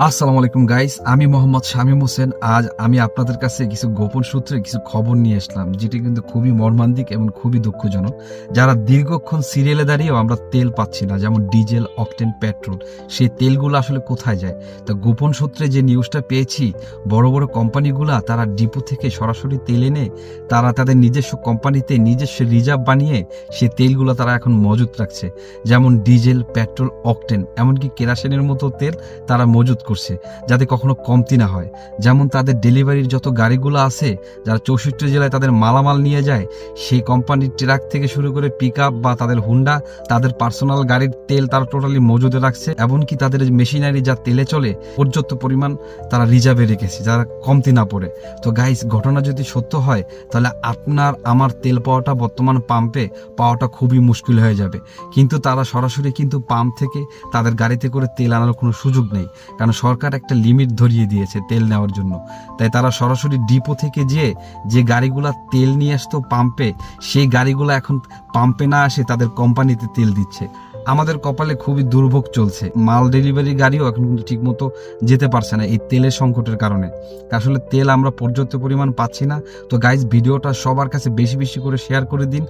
আসসালামু আলাইকুম গাইস, আমি মোহাম্মদ শামীম হোসেন। আজ আমি আপনাদের কাছে কিছু গোপন সূত্রে কিছু খবর নিয়ে আসলাম, যেটি কিন্তু খুবই মর্মান্তিক এবং খুবই দুঃখজনক। যারা দীর্ঘক্ষণ সিরিয়ালে দাঁড়িয়েও আমরা তেল পাচ্ছি না, যেমন ডিজেল, অকটেন, পেট্রোল, সেই তেলগুলো আসলে কোথায় যায়? তা গোপন সূত্রে যে নিউজটা পেয়েছি, বড় বড় কোম্পানিগুলা তারা ডিপো থেকে সরাসরি তেল এনে তারা তাদের নিজস্ব কোম্পানিতে নিজস্ব রিজার্ভ বানিয়ে সেই তেলগুলো তারা এখন মজুত রাখছে। যেমন ডিজেল, পেট্রোল, অকটেন, এমনকি কেরাসিনের মতো তেল তারা মজুত করছে, যাতে কখনো কমতি না হয়। যেমন তাদের ডেলিভারির যত গাড়িগুলো আছে, যারা 64 জেলায় তাদের মালামাল নিয়ে যায়, সেই কোম্পানির ট্রাক থেকে শুরু করে পিক বা তাদের হুন্ডা, তাদের পার্সোনাল গাড়ির তেল তারা টোটালি মজুদে রাখছে। এমনকি তাদের মেশিনারি যা তেলে চলে পর্যাপ্ত পরিমাণ তারা রিজার্ভে রেখেছে, যারা কমতি না পড়ে। তো গাইস, ঘটনা যদি সত্য হয়, তাহলে আপনার আমার তেল পাওয়াটা বর্তমান পাম্পে পাওয়াটা খুবই মুশকিল হয়ে যাবে। কিন্তু তারা সরাসরি কিন্তু পাম্প থেকে তাদের গাড়িতে করে তেল আনার কোনো সুযোগ নেই, কারণ সরকার একটা লিমিট ধরিয়ে দিয়েছে তেল নেওয়ার জন্য। তাই তারা সরাসরি ডিপো থেকে যে গাড়িগুলা তেল নিয়ে আসতো পাম্পে, সেই গাড়িগুলো এখন পাম্পে না আসে তাদের কোম্পানিতে তেল দিচ্ছে। আমাদের কপালে খুবই দুর্ভোগ চলছে, মাল ডেলিভারি গাড়িও এখন কিন্তু ঠিক মতো যেতে পারছে না এই তেলের সংকটের কারণে। আসলে তেল আমরা পর্যাপ্ত পরিমাণ পাচ্ছি না। তো গাইজ, ভিডিওটা সবার কাছে বেশি বেশি করে শেয়ার করে দিন।